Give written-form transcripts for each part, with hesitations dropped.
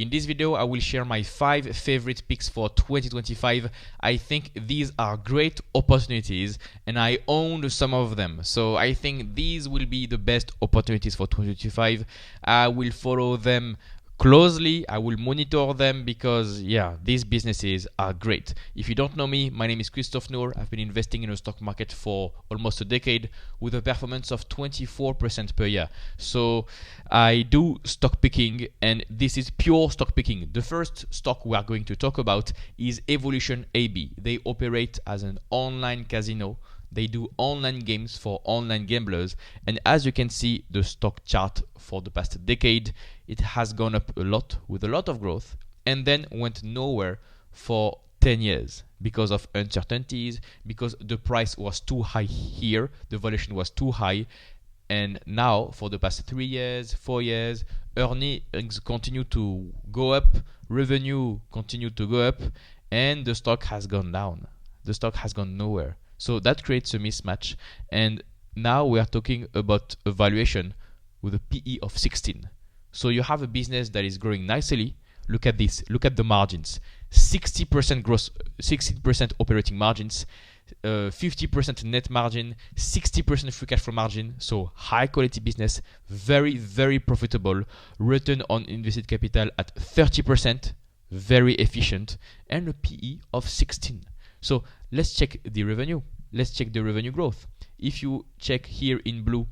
In this video, I will share my 5 favorite picks for 2025. I think these are great opportunities and I own some of them. So I think these will be the best opportunities for 2025. I will follow them closely. I will monitor them because these businesses are great. If you don't know me, my name is Christophe Nour. I've been investing in the stock market for almost a decade with a performance of 24% per year. So I do stock picking, and this is pure stock picking. The first stock we are going to talk about is Evolution AB. They operate as an online casino. They do online games for online gamblers, and as you can see, the stock chart for the past decade, it has gone up a lot with a lot of growth and then went nowhere for 10 years because of uncertainties, because the price was too high here, the valuation was too high, and now for the past 3 years, 4 years, earnings continue to go up, revenue continue to go up, and the stock has gone down. The stock has gone nowhere. So that creates a mismatch, and now we are talking about a valuation with a PE of 16. So you have a business that is growing nicely. Look at this. Look at the margins. 60% gross, 60% operating margins, 50% net margin, 60% free cash flow margin. So high quality business, very, very profitable. Return on invested capital at 30%, very efficient, and a PE of 16. So let's check the revenue. Let's check the revenue growth. If you check here in blue,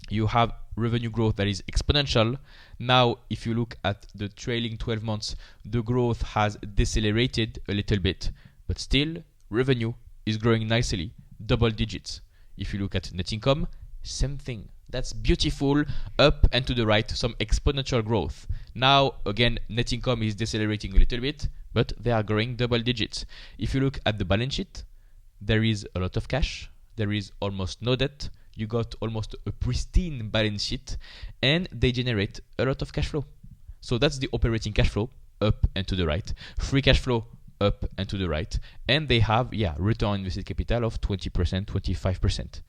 you have revenue growth that is exponential. Now, if you look at the trailing 12 months, the growth has decelerated a little bit, but still revenue is growing nicely, double digits. If you look at net income, same thing. That's beautiful, up and to the right, some exponential growth. Now, again, net income is decelerating a little bit, but they are growing double digits. If you look at the balance sheet, there is a lot of cash. There is almost no debt. You got almost a pristine balance sheet, and they generate a lot of cash flow. So that's the operating cash flow, up and to the right. Free cash flow, up and to the right. And they have, return on invested capital of 20%, 25%.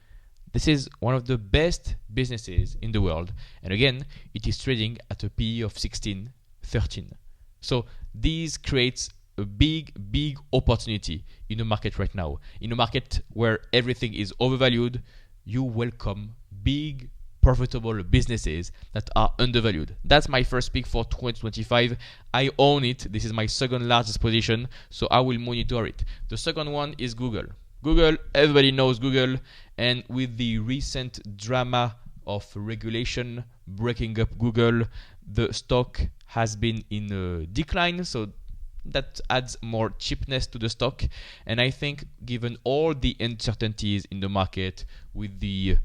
This is one of the best businesses in the world. And again, it is trading at a PE of 16, 13. So this creates a big, big opportunity in the market right now. In a market where everything is overvalued, you welcome big, profitable businesses that are undervalued. That's my first pick for 2025. I own it. This is my second largest position, so I will monitor it. The second one is Google. Google, everybody knows Google, and with the recent drama of regulation breaking up Google, the stock has been in a decline, so that adds more cheapness to the stock. And I think given all the uncertainties in the market with the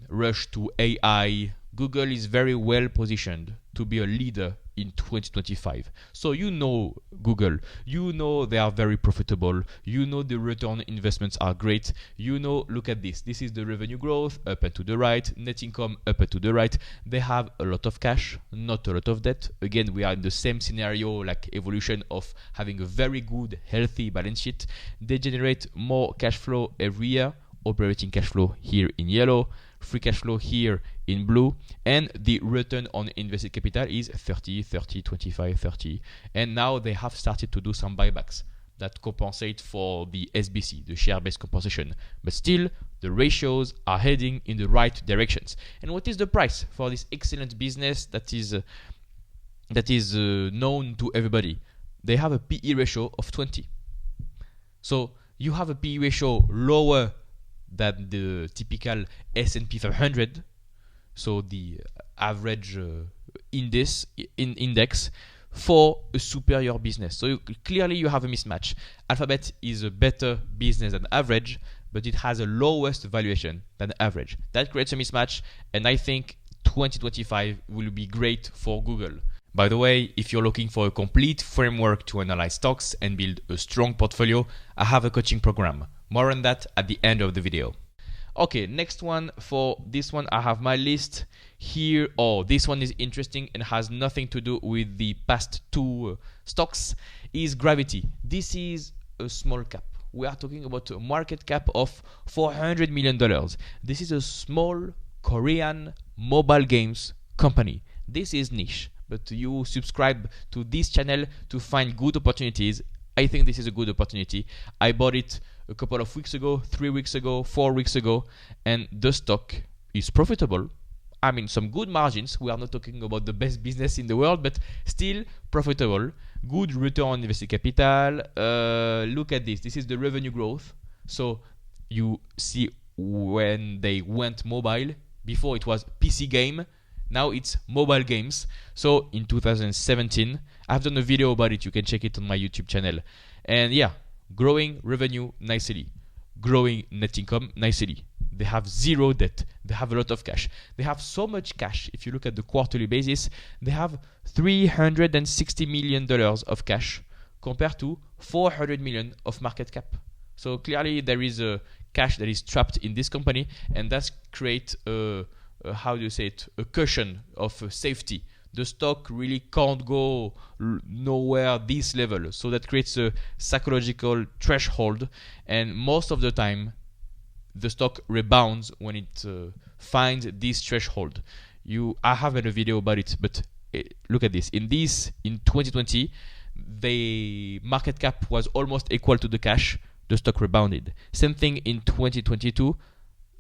rush to AI, Google is very well positioned to be a leader in 2025. So you know Google, you know they are very profitable, you know the return investments are great, you know, look at this. This is the revenue growth, up and to the right, net income, up and to the right. They have a lot of cash, not a lot of debt. Again, we are in the same scenario like Evolution of having a very good, healthy balance sheet. They generate more cash flow every year. Operating cash flow here in yellow, free cash flow here in blue, and the return on invested capital is 30, 30, 25, 30. And now they have started to do some buybacks that compensate for the SBC, the share-based compensation. But still, the ratios are heading in the right directions. And what is the price for this excellent business that is known to everybody? They have a PE ratio of 20. So you have a PE ratio lower than the typical S&P 500, so the average index for a superior business. So clearly you have a mismatch. Alphabet is a better business than average, but it has a lowest valuation than average. That creates a mismatch, and I think 2025 will be great for Google. By the way, if you're looking for a complete framework to analyze stocks and build a strong portfolio, I have a coaching program. More on that at the end of the video. Okay, next one. For this one, I have my list here. Oh, this one is interesting and has nothing to do with the past two stocks. Is Gravity. This is a small cap. We are talking about a market cap of $400 million. This is a small Korean mobile games company. This is niche. but you subscribe to this channel to find good opportunities. I think this is a good opportunity. I bought it a couple of weeks ago, 3 weeks ago, 4 weeks ago, and the stock is profitable. I mean, some good margins. We are not talking about the best business in the world, but still profitable. Good return on invested capital. Look at this. This is the revenue growth. So you see when they went mobile. Before it was PC game. Now it's mobile games. So in 2017, I've done a video about it. You can check it on my YouTube channel. And yeah, growing revenue nicely. Growing net income nicely. They have zero debt. They have a lot of cash. They have so much cash. If you look at the quarterly basis, they have $360 million of cash compared to 400 million of market cap. So clearly there is a cash that is trapped in this company, and that's create a cushion of safety. The stock really can't go nowhere this level. So that creates a psychological threshold, and most of the time the stock rebounds when it finds this threshold. I have made a video about it, but look at this. In 2020, the market cap was almost equal to the cash. The stock rebounded. Same thing in 2022,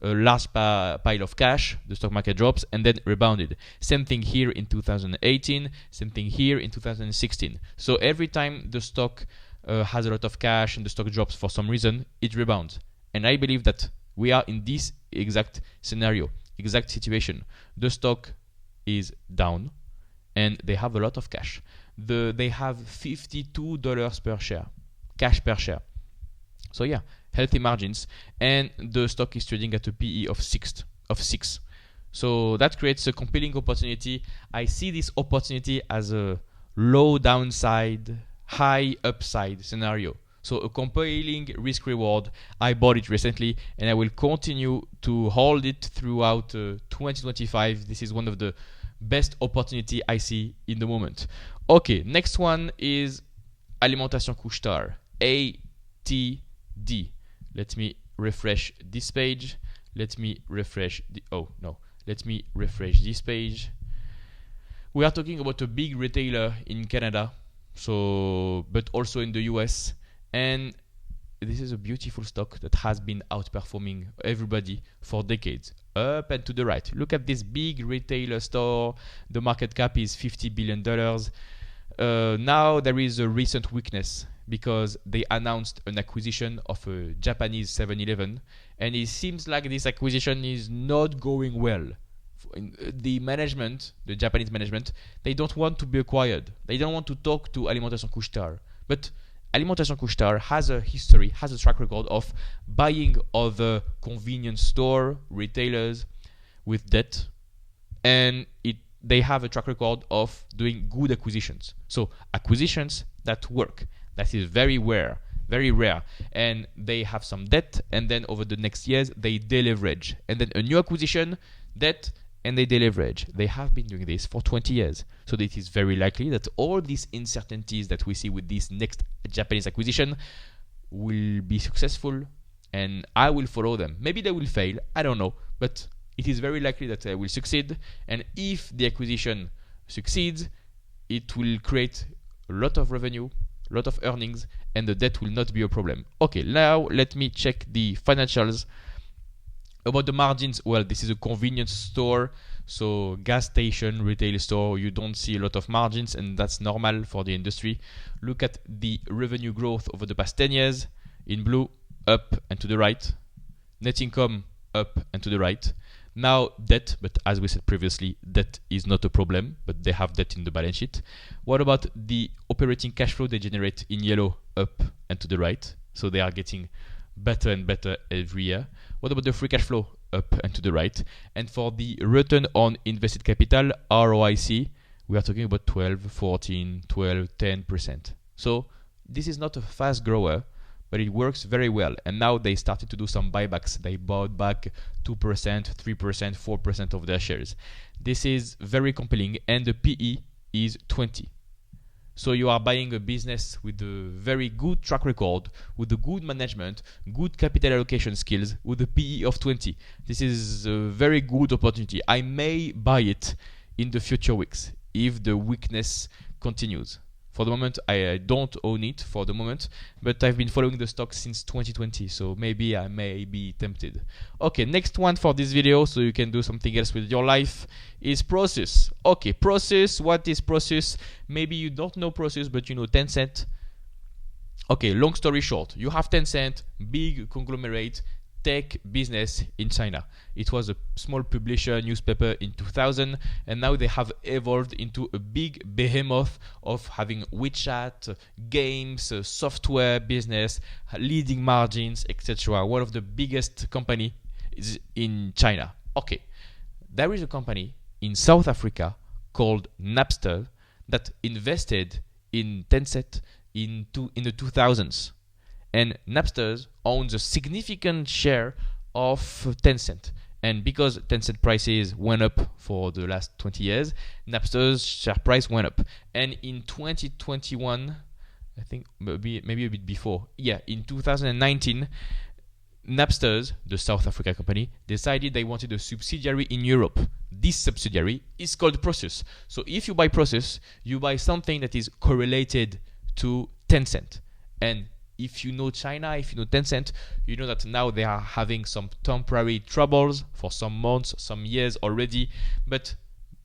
a large pile of cash, the stock market drops and then rebounded. Same thing here in 2018, same thing here in 2016. So every time the stock has a lot of cash and the stock drops for some reason, it rebounds. And I believe that we are in this exact scenario, exact situation. The stock is down and they have a lot of cash. They have $52 per share, cash per share. So yeah, healthy margins, and the stock is trading at a PE of 6. So that creates a compelling opportunity. I see this opportunity as a low downside, high upside scenario. So a compelling risk reward. I bought it recently and I will continue to hold it throughout 2025. This is one of the best opportunity I see in the moment. Okay, next one is Alimentation Couche-Tard, ATD. Let me refresh this page. Let me refresh this page. We are talking about a big retailer in Canada, but also in the US. And this is a beautiful stock that has been outperforming everybody for decades. Up and to the right. Look at this big retailer store. The market cap is $50 billion. Now there is a recent weakness because they announced an acquisition of a Japanese 7-Eleven, and it seems like this acquisition is not going well. The Japanese management, they don't want to be acquired. They don't want to talk to Alimentation Couche-Tard. But Alimentation Couche-Tard has a history, has a track record of buying other convenience store retailers with debt, and they have a track record of doing good acquisitions. So acquisitions that work. That is very rare, and they have some debt, and then over the next years they deleverage, and then a new acquisition, debt, and they deleverage. They have been doing this for 20 years. So it is very likely that all these uncertainties that we see with this next Japanese acquisition will be successful, and I will follow them. Maybe they will fail, I don't know, but it is very likely that they will succeed, and if the acquisition succeeds, it will create a lot of revenue, a lot of earnings, and the debt will not be a problem. Okay, now let me check the financials. About the margins, well, this is a convenience store, so gas station, retail store, you don't see a lot of margins, and that's normal for the industry. Look at the revenue growth over the past 10 years. In blue, up and to the right. Net income, up and to the right. Now debt, but as we said previously, debt is not a problem, but they have debt in the balance sheet. What about the operating cash flow they generate? In yellow, up and to the right. So they are getting better and better every year. What about the free cash flow? Up and to the right. And for the return on invested capital, ROIC, we are talking about 12, 14, 12, 10%. So this is not a fast grower, but it works very well. And now they started to do some buybacks. They bought back 2%, 3%, 4% of their shares. This is very compelling, and the PE is 20. So you are buying a business with a very good track record, with a good management, good capital allocation skills, with a PE of 20. This is a very good opportunity. I may buy it in the future weeks. if the weakness continues. For the moment, I don't own it for the moment, but I've been following the stock since 2020, so maybe I may be tempted. Okay, next one for this video, so you can do something else with your life, is Prosus. Okay, Prosus, what is Prosus? Maybe you don't know Prosus, but you know Tencent. Okay, long story short, you have Tencent, big conglomerate, tech business in China. It was a small publisher newspaper in 2000, and now they have evolved into a big behemoth of having WeChat, games, software business, leading margins, etc. One of the biggest companies in China. Okay, there is a company in South Africa called Napster that invested in Tencent in the 2000s. And Napster owns a significant share of Tencent. And because Tencent prices went up for the last 20 years, Napster's share price went up. And in 2021, I think maybe a bit before, yeah, in 2019, Napster, the South Africa company, decided they wanted a subsidiary in Europe. This subsidiary is called Prosus. So if you buy Prosus, you buy something that is correlated to Tencent. And if you know China, if you know Tencent, you know that now they are having some temporary troubles for some months, some years already, but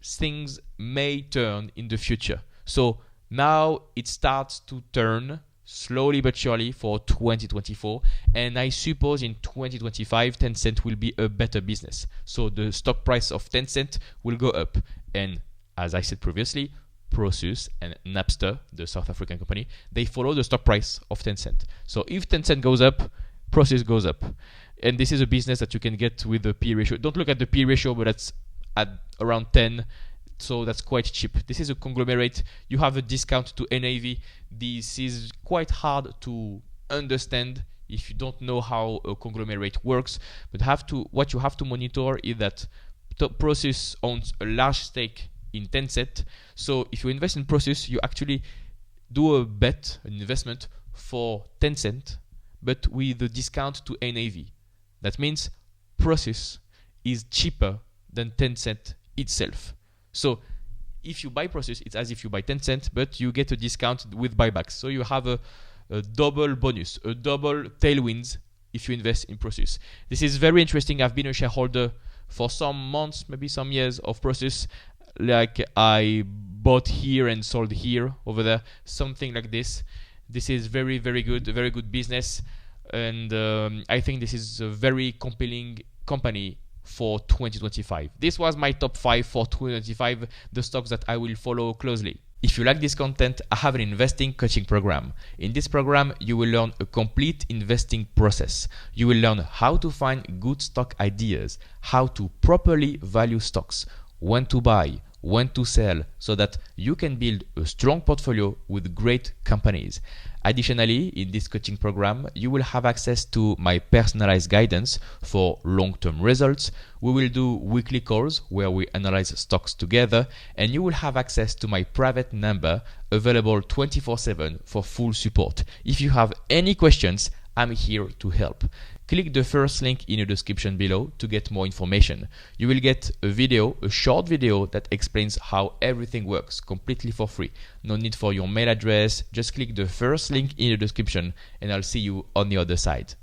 things may turn in the future. So now it starts to turn slowly but surely for 2024, and I suppose in 2025 Tencent will be a better business. So the stock price of Tencent will go up, and as I said previously, Prosus and Napster, the South African company, they follow the stock price of Tencent. So if Tencent goes up, Prosus goes up. And this is a business that you can get with the P ratio. Don't look at the P ratio, but that's at around 10. So that's quite cheap. This is a conglomerate. You have a discount to NAV. This is quite hard to understand if you don't know how a conglomerate works. But what you have to monitor is that Prosus owns a large stake in Tencent. So if you invest in Prosus, you actually do a bet, an investment for Tencent, but with a discount to NAV. That means Prosus is cheaper than Tencent itself. So if you buy Prosus, it's as if you buy Tencent, but you get a discount with buybacks. So you have a double bonus, a double tailwinds if you invest in Prosus. This is very interesting. I've been a shareholder for some months, maybe some years of Prosus. Like I bought here and sold here, over there, something like this. This is very, very good, a very good business, and I think this is a very compelling company for 2025. This was my top 5 for 2025, the stocks that I will follow closely. If you like this content, I have an investing coaching program. In this program, you will learn a complete investing process. You will learn how to find good stock ideas, how to properly value stocks, when to buy, when to sell, so that you can build a strong portfolio with great companies. Additionally, in this coaching program, you will have access to my personalized guidance for long-term results. We will do weekly calls where we analyze stocks together, and you will have access to my private number available 24/7 for full support. If you have any questions, I'm here to help. Click the first link in the description below to get more information. You will get a video, a short video that explains how everything works completely for free. No need for your mail address. Just click the first link in the description and I'll see you on the other side.